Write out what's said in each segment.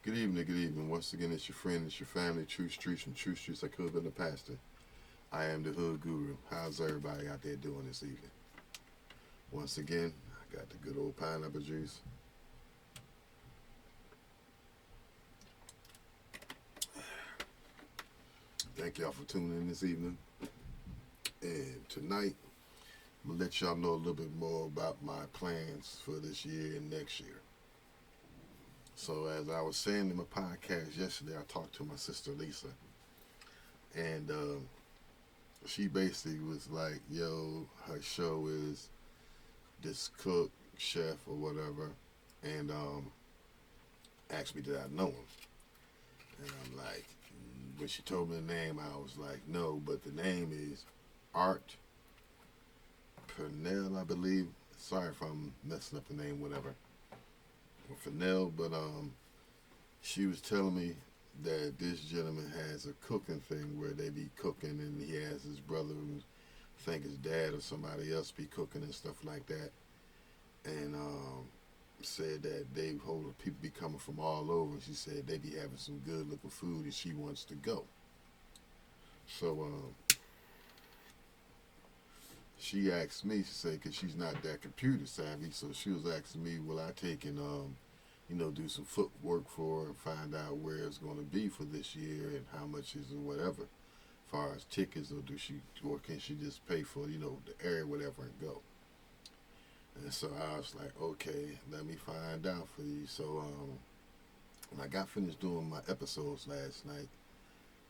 Good evening, good evening. Once again, it's your friend, it's your family, True Streets from True Streets. I could have been a pastor. I am the Hood Guru. How's everybody out there doing this evening? Once again, I got the good old pineapple juice. Thank y'all for tuning in this evening. And tonight, I'm going to let y'all know a little bit more about my plans for this year and next year. So, as I was saying in my podcast yesterday, I talked to my sister Lisa, and she basically was like, yo, her show is this cook, chef, or whatever, and asked me did I know him. And I'm like, when she told me the name, I was like, no, but the name is Art Pernell, I believe. Sorry if I'm messing up the name, whatever. Or Fennell, but she was telling me that this gentleman has a cooking thing where they be cooking, and he has his brother who I think his dad or somebody else be cooking and stuff like that. And said that they hold people be coming from all over. She said they be having some good looking food, and she wants to go. So she asked me, she said, because she's not that computer savvy, so she was asking me, will I take and do some footwork for her and find out where it's going to be for this year and how much is or whatever, as far as tickets, or can she just pay for the area, whatever, and go. And so I was like, okay, let me find out for you. So when I got finished doing my episodes last night,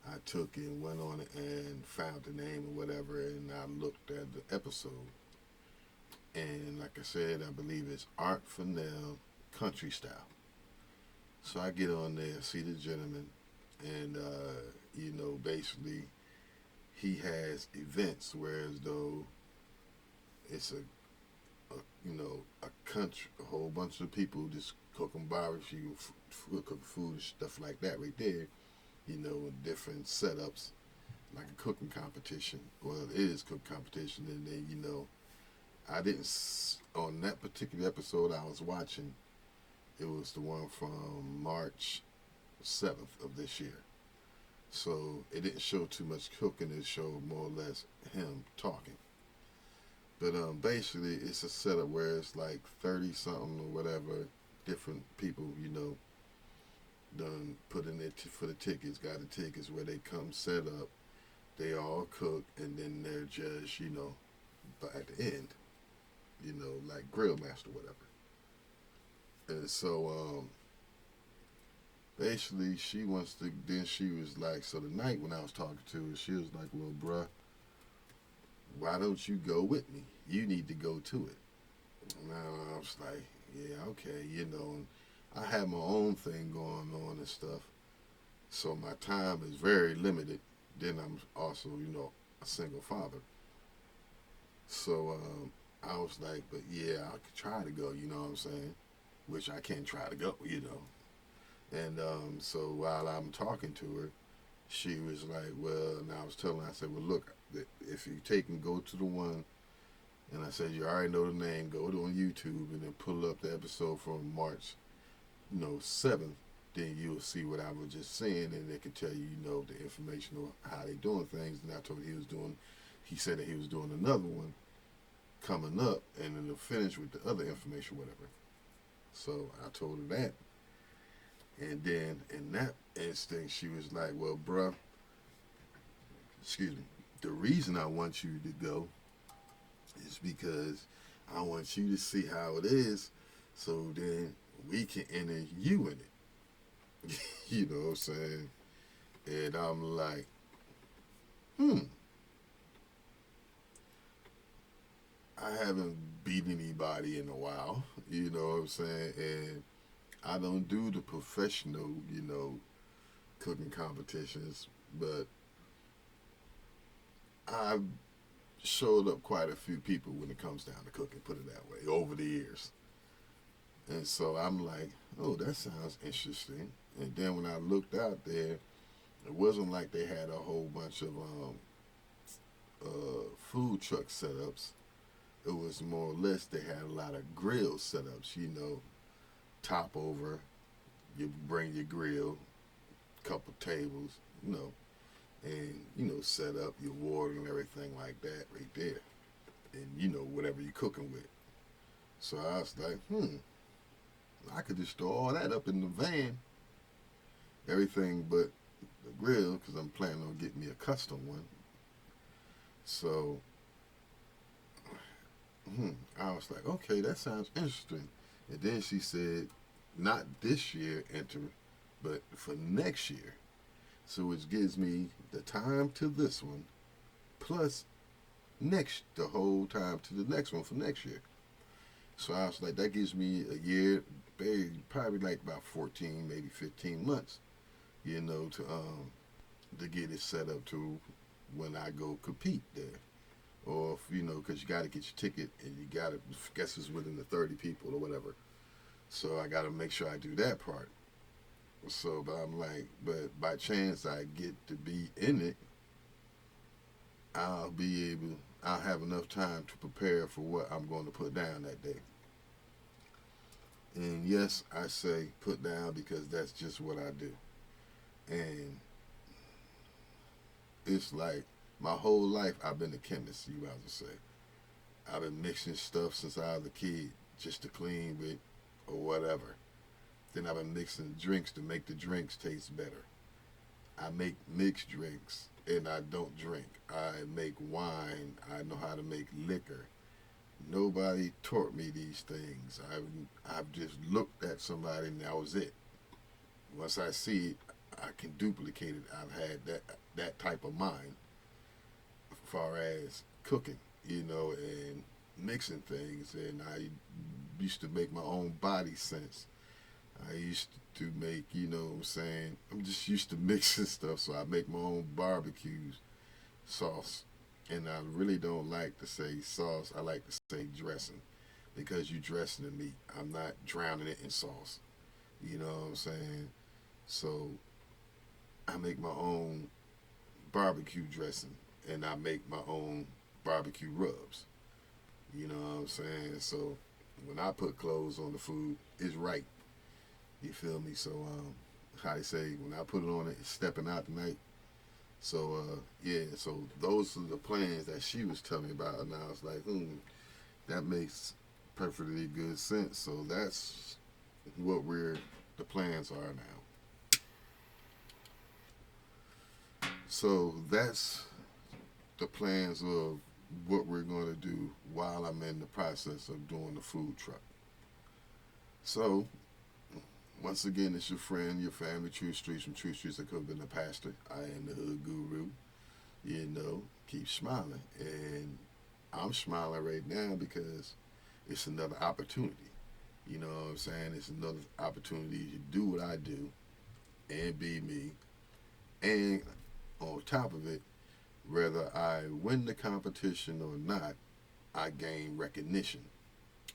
I took and went on it and found the name or whatever, and I looked at the episode. And like I said, I believe it's Art Fennell Country Style. So I get on there, see the gentleman, and basically he has events, whereas though it's a country, a whole bunch of people just cooking barbecue, cooking food, stuff like that right there. Different setups, like a cooking competition. Well, it is cooking competition, and then I didn't on that particular episode I was watching. It was the one from March 7th of this year. So it didn't show too much cooking. It showed more or less him talking. But basically, it's a setup where it's like 30 something or whatever different people, done put in it for the tickets, got the tickets where they come set up, they all cook, and then they're judged, but at the end, like grill master, whatever. And so basically, she wants to. Then she was like, so the night when I was talking to her, she was like, well, bruh, why don't you go with me? You need to go to it. And I was like, yeah, okay, And I have my own thing going on and stuff, so my time is very limited. Then I'm also, a single father. So I was like, but yeah, I could try to go. You know what I'm saying? Which I can try to go. And so while I'm talking to her, she was like, well, and I was telling her, I said, well, look, if you take and go to the one, and I said, you already know the name, go to on YouTube and then pull up the episode from March, 7th, then you'll see what I was just saying, and they can tell you, the information on how they doing things. And I told he said that he was doing another one coming up, and then it'll finish with the other information, whatever. So I told her that. And then in that instinct, she was like, well, bruh, excuse me, the reason I want you to go is because I want you to see how it is, so then we can enter you in it. You know what I'm saying? And I'm like, hmm, I haven't beat anybody in a while. You know what I'm saying? And I don't do the professional, cooking competitions, but I've showed up quite a few people when it comes down to cooking, put it that way, over the years. And so I'm like, oh, that sounds interesting. And then when I looked out there, it wasn't like they had a whole bunch of food truck setups. It was more or less they had a lot of grill setups, top over, You bring your grill, couple tables, you know, and set up your water and everything like that right there, and whatever you're cooking with. So I was like, I could just throw all that up in the van, everything but the grill, because I'm planning on getting me a custom one. So I was like, okay, that sounds interesting. And then she said, not this year enter, but for next year. So it gives me the time to this one, plus the whole time to the next one for next year. So I was like, that gives me a year, probably like about 14, maybe 15 months, to get it set up to when I go compete there. Or, because you got to get your ticket and you got to, guess it's within the 30 people or whatever. So I got to make sure I do that part. So, but I'm like, but by chance I get to be in it, I'll have enough time to prepare for what I'm going to put down that day. And yes, I say put down because that's just what I do. And it's like my whole life I've been a chemist, you guys would say. I've been mixing stuff since I was a kid just to clean with or whatever. Then I've been mixing drinks to make the drinks taste better. I make mixed drinks and I don't drink. I make wine. I know how to make liquor. Nobody taught me these things. I've just looked at somebody and that was it. Once I see it, I can duplicate it. I've had that type of mind as far as cooking, and mixing things. And I used to make my own body sense. I used to make, what I'm saying, I'm just used to mixing stuff, so I make my own barbecue sauce. And I really don't like to say sauce, I like to say dressing because you dressing the meat. I'm not drowning it in sauce. You know what I'm saying? So I make my own barbecue dressing and I make my own barbecue rubs. You know what I'm saying? So when I put clothes on the food, it's right. You feel me? So, how they say, when I put it on, it's stepping out tonight. So, yeah, so those are the plans that she was telling me about. And I was like, that makes perfectly good sense. So that's what the plans are now. So that's the plans of what we're going to do while I'm in the process of doing the food truck. So, once again, it's your friend, your family, True Streets from True Streets. I could have been a pastor. I am the hood guru. Keep smiling. And I'm smiling right now because it's another opportunity. You know what I'm saying? It's another opportunity to do what I do and be me. And on top of it, whether I win the competition or not, I gain recognition.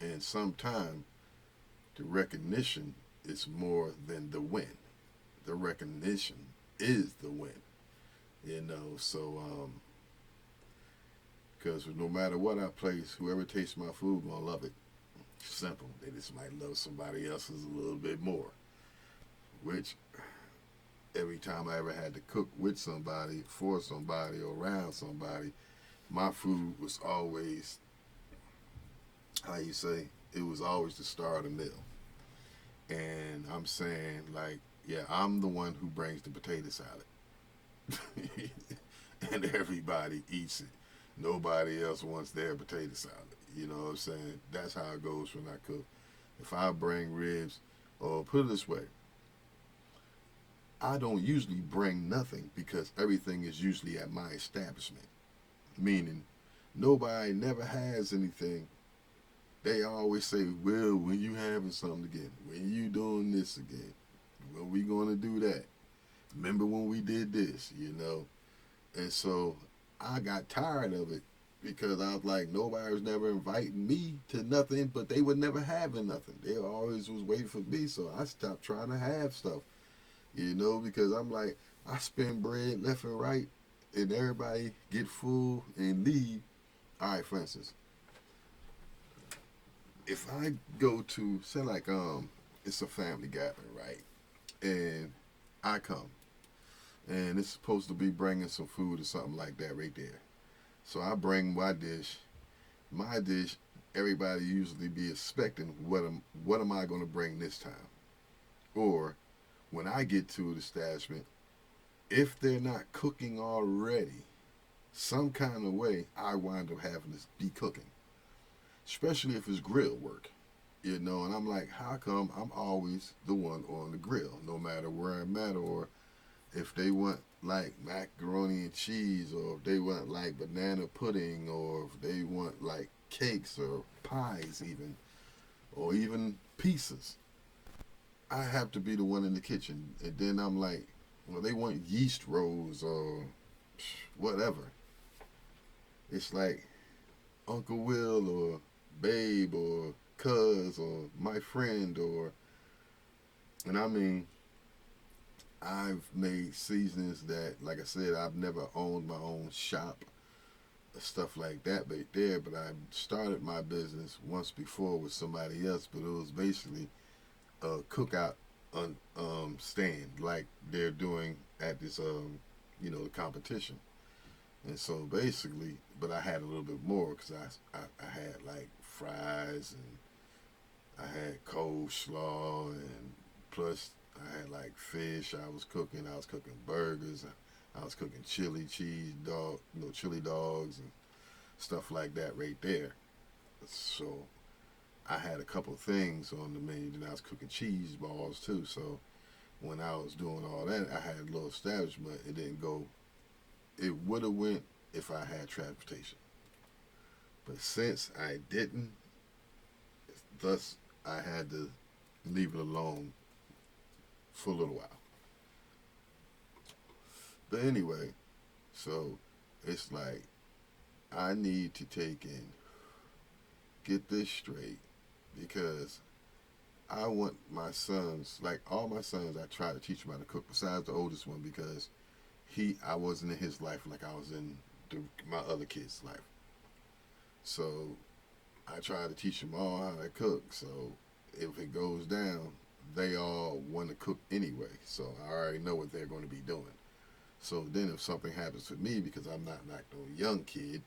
And sometimes the recognition is more than the win. The recognition is the win. So because no matter what I place, whoever tastes my food gonna love it. Simple. They just might love somebody else's a little bit more. Which every time I ever had to cook with somebody, for somebody, or around somebody, my food was always, how you say, it was always the star of the meal. And I'm saying, like, yeah, I'm the one who brings the potato salad. And everybody eats it. Nobody else wants their potato salad. You know what I'm saying? That's how it goes when I cook. If I bring ribs, or put it this way, I don't usually bring nothing because everything is usually at my establishment. Meaning, nobody never has anything. They always say, "Well, when you having something again? When you doing this again? When we gonna do that? Remember when we did this?" And so I got tired of it because I was like, nobody was never inviting me to nothing, but they were never having nothing. They always was waiting for me, so I stopped trying to have stuff. Because I'm like, I spend bread left and right, and everybody get full and leave. All right, for instance, if I go to, say like, it's a family gathering, right? and I come, and it's supposed to be bringing some food or something like that right there. So I bring my dish. My dish, everybody usually be expecting what am I going to bring this time? Or when I get to the establishment, if they're not cooking already, some kind of way I wind up having to be cooking, especially if it's grill work. And I'm like, how come I'm always the one on the grill, no matter where I'm at, or if they want like macaroni and cheese, or if they want like banana pudding, or if they want like cakes or pies, even, or even pizzas. I have to be the one in the kitchen, and then I'm like, well, they want yeast rolls or whatever. It's like Uncle Will or Babe or Cuz or my friend, and I mean, I've made seasonings that, like I said, I've never owned my own shop, stuff like that right there, but I started my business once before with somebody else, but it was basically a cookout stand like they're doing at this the competition. And so basically, but I had a little bit more because I had like fries, and I had coleslaw, and plus I had like fish. I was cooking burgers. I was cooking chili dogs and stuff like that right there. So I had a couple of things on the menu. Then I was cooking cheese balls too. So when I was doing all that, I had a little establishment. It didn't go. It would have went if I had transportation, but since I didn't, thus I had to leave it alone for a little while. But anyway, so it's like I need to take and get this straight, because I want my sons, like all my sons, I try to teach them how to cook. Besides the oldest one, because I wasn't in his life like I was in my other kids' life. So I try to teach them all how to cook. So if it goes down, they all want to cook anyway. So I already know what they're going to be doing. So then if something happens to me, because I'm not like no young kid,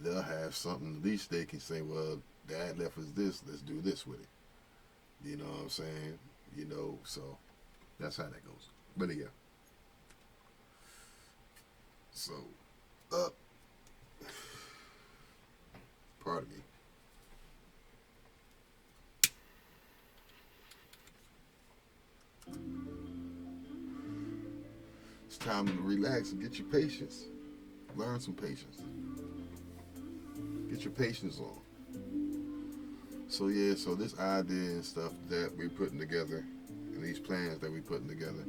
they'll have something. At least they can say, well, Dad left us this. Let's do this with it. You know what I'm saying? So that's how that goes. But yeah. So, pardon me. It's time to relax and get your patience. Learn some patience. Get your patience on. So yeah, so this idea and stuff that we're putting together, and these plans that we're putting together,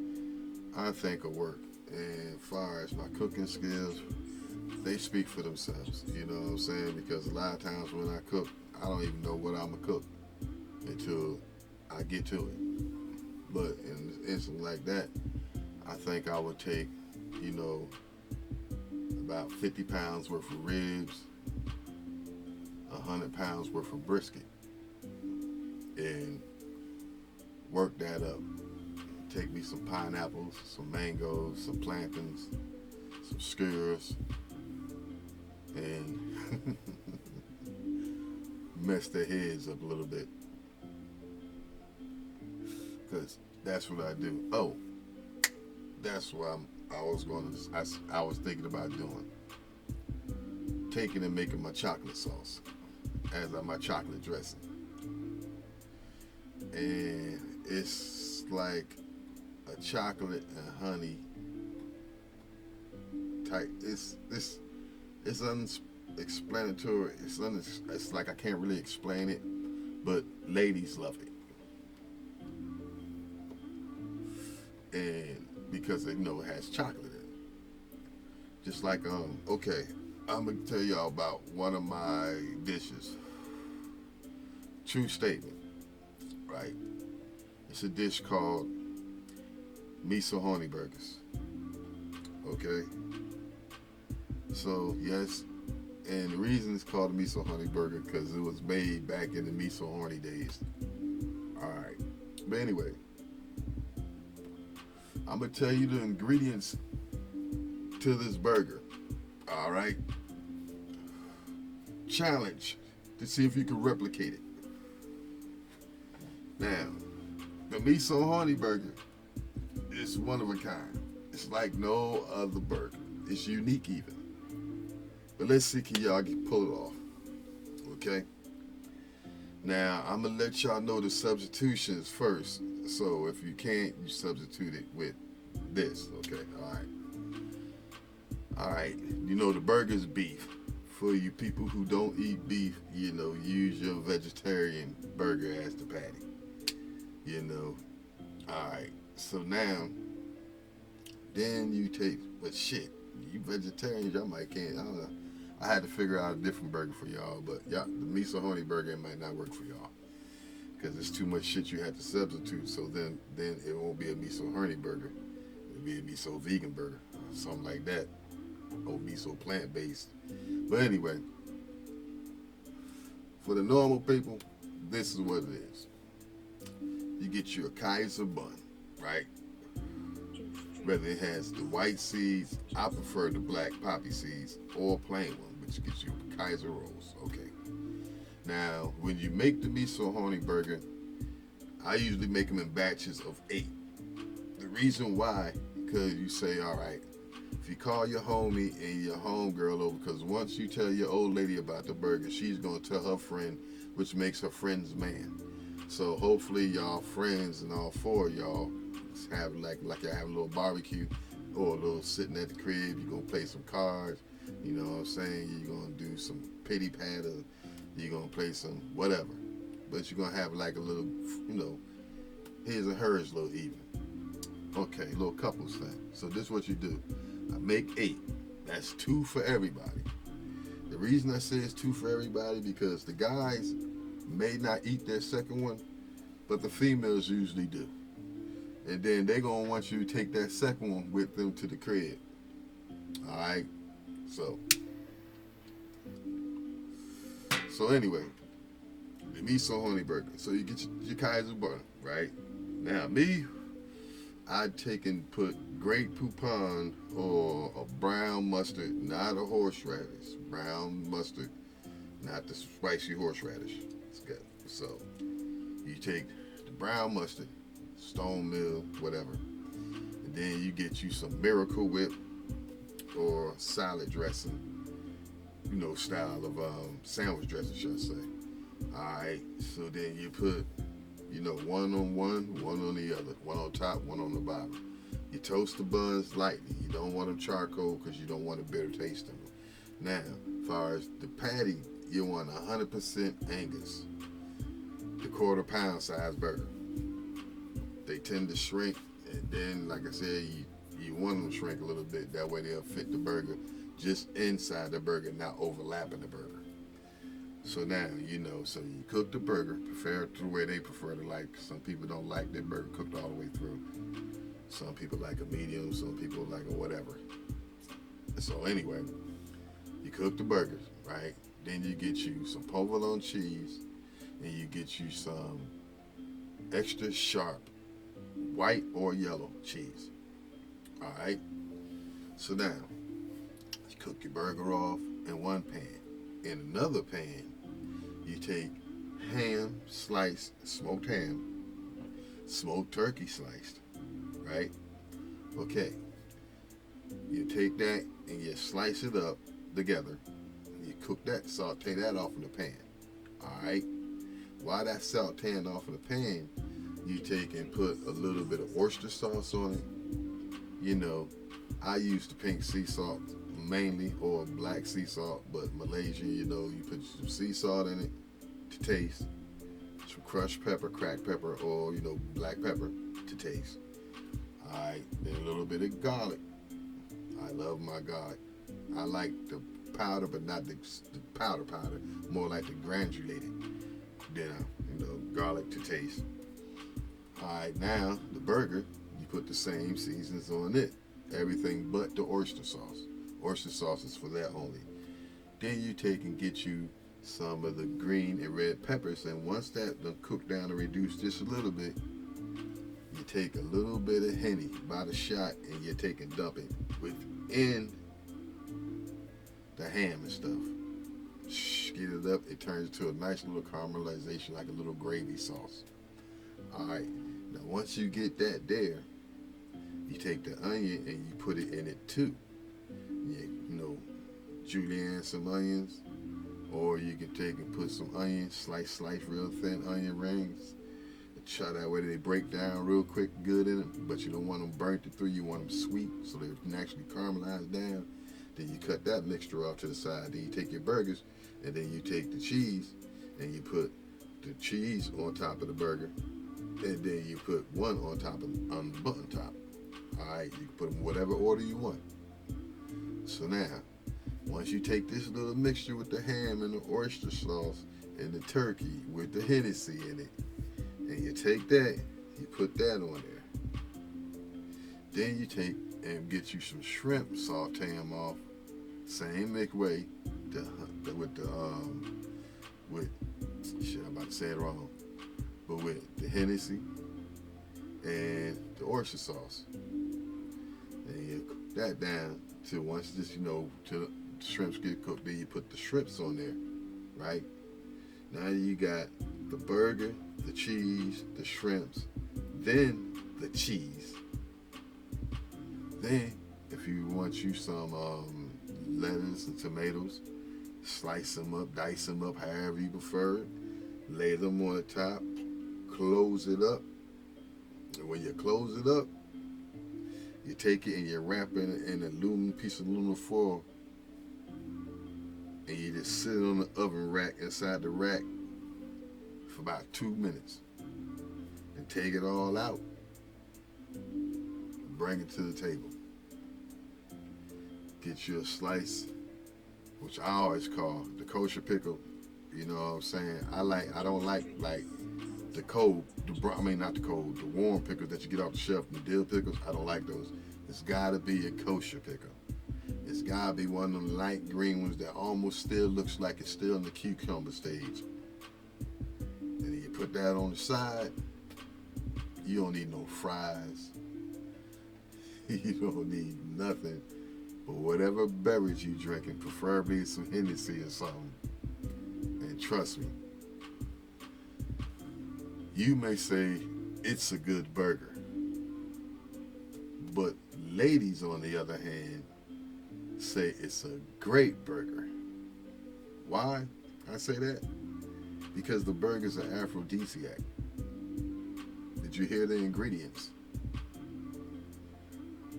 I think will work. And as far as my cooking skills, they speak for themselves. You know what I'm saying? Because a lot of times when I cook, I don't even know what I'm gonna cook until I get to it. But in an instance like that, I think I would take, about 50 pounds worth of ribs, 100 pounds worth of brisket, and work that up. Take me some pineapples, some mangoes, some plantains, some skewers, and mess their heads up a little bit. Because that's what I do. Oh, that's what I was thinking about doing. Taking and making my chocolate sauce as my chocolate dressing. And it's like a chocolate and honey type. It's unexplanatory. It's like I can't really explain it, but ladies love it. And because it has chocolate in it. Just like okay, I'm gonna tell y'all about one of my dishes. True statement, right? It's a dish called Miso honey burgers. Okay? So, yes, and the reason it's called a Miso honey burger because it was made back in the Miso honey days. Alright. But anyway, I'm gonna tell you the ingredients to this burger. All right. Challenge to see if you can replicate it. Now, the miso honey burger is one of a kind. It's like no other burger. It's unique even. But let's see, can y'all pull it off? Okay. Now I'm gonna let y'all know the substitutions first. So if you can't, you substitute it with this. Okay. All right. All right. You know the burger's beef. For you people who don't eat beef, use your vegetarian burger as the patty. All right. So now, then you take, but shit, you vegetarians, y'all might can't. I don't know. I had to figure out a different burger for y'all, but the miso honey burger might not work for y'all because there's too much shit you have to substitute. So then it won't be a miso honey burger. It'll be a miso vegan burger, something like that, or miso plant based. But anyway, for the normal people, this is what it is. You get you a Kaiser bun, right? Whether it has the white seeds, I prefer the black poppy seeds, or plain one, but you get you Kaiser rolls. Okay. Now, when you make the miso honey burger, I usually make them in batches of 8. The reason why, because you say, all right, if you call your homie and your homegirl over, because once you tell your old lady about the burger, she's going to tell her friend, which makes her friend's man. So hopefully y'all friends and all 4 of y'all have like y'all have a little barbecue or a little sitting at the crib. You're going to play some cards. You know what I'm saying? You're going to do some pity patter. You're going to play some whatever. But you're going to have like a little, his and hers little evening. Okay, little couples thing. So this is what you do. I make 8. That's 2 for everybody. The reason I say it's 2 for everybody because the guys may not eat their second one, but the females usually do. And then they're going to want you to take that second one with them to the crib. All right? So anyway, the miso honey burger. So you get your Kaiser butter, right? Now, me, I'd take and put great poupon or a brown mustard, not a horseradish. Brown mustard, not the spicy horseradish. It's good. So you take the brown mustard, Stone Mill, whatever, and then you get you some Miracle Whip or salad dressing, style of sandwich dressing, should I say. All right, so then you put, one on one, one on the other, one on top, one on the bottom. You toast the buns lightly. You don't want them charcoal because you don't want a bitter taste in them. Now, as far as the patty, you want 100% Angus, the quarter-pound size burger. They tend to shrink, and then, like I said, you want them to shrink a little bit. That way they'll fit the burger just inside the burger, not overlapping the burger. So now, so you cook the burger, prefer it the way they prefer to like. Some people don't like their burger cooked all the way through. Some people like a medium, some people like a whatever. So anyway, you cook the burgers, right? Then you get you some provolone cheese, and you get you some extra sharp white or yellow cheese. All right? So now, you cook your burger off in one pan. In another pan, you take ham sliced, smoked ham, smoked turkey sliced, right? Okay. You take that and you slice it up together. You cook that, saute that off in the pan. All right? While that's sauteing off in the pan, you take and put a little bit of oyster sauce on it. I use the pink sea salt mainly, or black sea salt, but Malaysian, you put some sea salt in it to taste, some crushed pepper, cracked pepper, or, black pepper to taste. All right, then a little bit of garlic. I love my garlic. I like the powder, but not the powder, more like the granulated. Then, garlic to taste. All right, now the burger, you put the same seasons on it. Everything but the oyster sauce. Oyster sauce is for that only. Then you take and get you some of the green and red peppers, and once that done cooked down and reduced just a little bit, you take a little bit of Henny, about a shot, and you take and dump it within the ham and stuff. Get it up, it turns into a nice little caramelization, like a little gravy sauce. Alright, now once you get that there, you take the onion and you put it in it too. Julienne some onions, or you can take and put some onions, slice real thin onion rings. Try that way they break down real quick, good in it, but you don't want them burnt through. You want them sweet, so they naturally caramelize down. Then you cut that mixture off to the side. Then you take your burgers, and then you take the cheese, and you put the cheese on top of the burger, and then you put one on the button top. All right, you can put them whatever order you want. So now, once you take this little mixture with the ham and the oyster sauce and the turkey with the Hennessy in it, and you take that, you put that on there. Then you take and get you some shrimp, saute them off, same way, I'm about to say it wrong, but with the Hennessy and the oyster sauce. And you cook that down till once this, till the shrimps get cooked, then you put the shrimps on there, right? Now you got the burger, the cheese, the shrimps, then the cheese. Then, if you want some lettuce and tomatoes, slice them up, dice them up, however you prefer it. Lay them on the top, close it up. And when you close it up, you take it and you wrap it in a piece of aluminum foil, and you just sit it on the oven rack inside the rack for about 2 minutes, and take it all out, bring it to the table. Get you a slice, which I always call the kosher pickle. You know what I'm saying? I don't like the warm pickles that you get off the shelf, the dill pickles. I don't like those. It's gotta be a kosher pickle. It's gotta be one of them light green ones that almost still looks like it's still in the cucumber stage. And then you put that on the side. You don't need no fries. You don't need nothing but whatever beverage you drinking, preferably some Hennessy or something. And trust me, you may say it's a good burger, but ladies, on the other hand, say it's a great burger. Why I say that? Because the burger's an aphrodisiac. Did you hear the ingredients?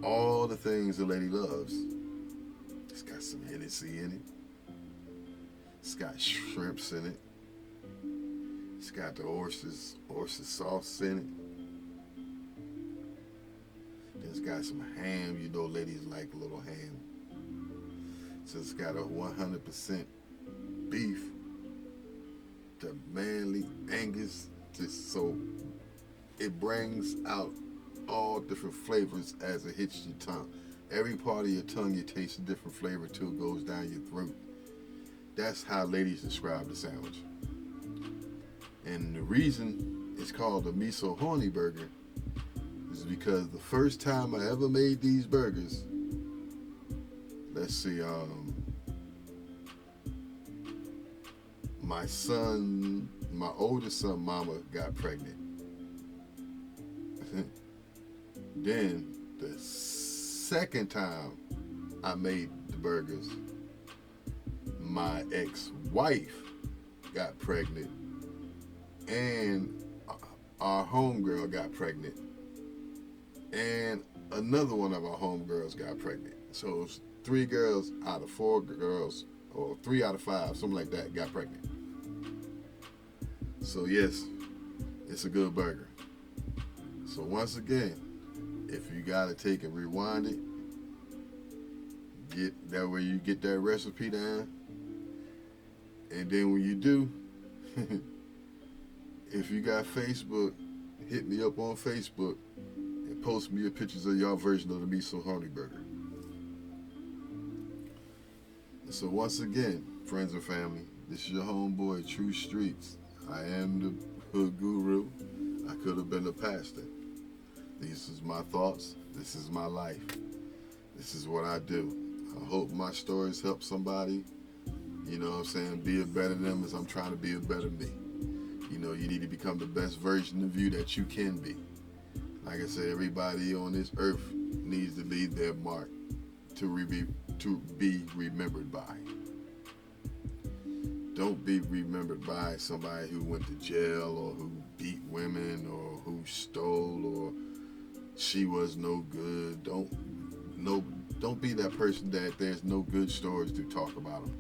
All the things the lady loves. It's got some Hennessy in it. It's got shrimps in it. It's got the oyster sauce in it. Then it's got some ham. You know ladies like a little ham. So it's got a 100% beef, the manly Angus, so it brings out all different flavors as it hits your tongue. Every part of your tongue you taste a different flavor till it goes down your throat. That's how ladies describe the sandwich. And the reason it's called a Miso horny burger is because the first time I ever made these burgers, let's see, my oldest son mama got pregnant. Then the second time I made the burgers, my ex-wife got pregnant, and our homegirl got pregnant, and another one of our homegirls got pregnant. So it was 3 girls out of 4 girls, or 3 out of 5, something like that, got pregnant. So yes, it's a good burger. So once again, if you gotta take and rewind it, get that way you get that recipe down. And then when you do, if you got Facebook, hit me up on Facebook and post me your pictures of your version of the Miso Honey Burger. And so once again, friends and family, this is your homeboy, True Streets. I am the hood guru. I could have been a pastor. These is my thoughts. This is my life. This is what I do. I hope my stories help somebody. You know what I'm saying? Be a better them as I'm trying to be a better me. You know, you need to become the best version of you that you can be. Like I said, everybody on this earth needs to leave their mark to be remembered by. Don't be remembered by somebody who went to jail or who beat women or who stole or she was no good. Don't be that person that there's no good stories to talk about them.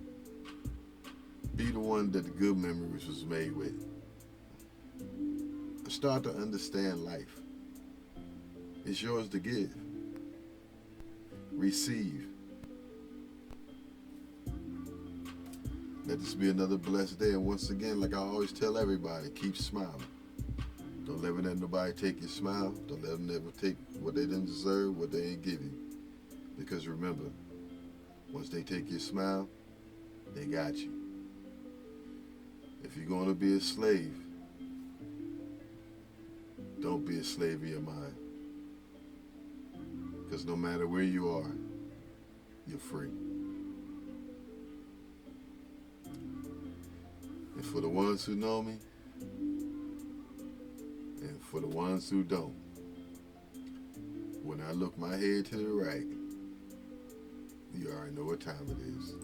Be the one that the good memories was made with. Start to understand life. It's yours to give. Receive. Let this be another blessed day. And once again, like I always tell everybody, keep smiling. Don't ever let nobody take your smile. Don't let them ever take what they didn't deserve, what they ain't give you. Because remember, once they take your smile, they got you. If you're going to be a slave, don't be a slave of your mind. Because no matter where you are, you're free. And for the ones who know me, and for the ones who don't, when I look my head to the right, you already know what time it is.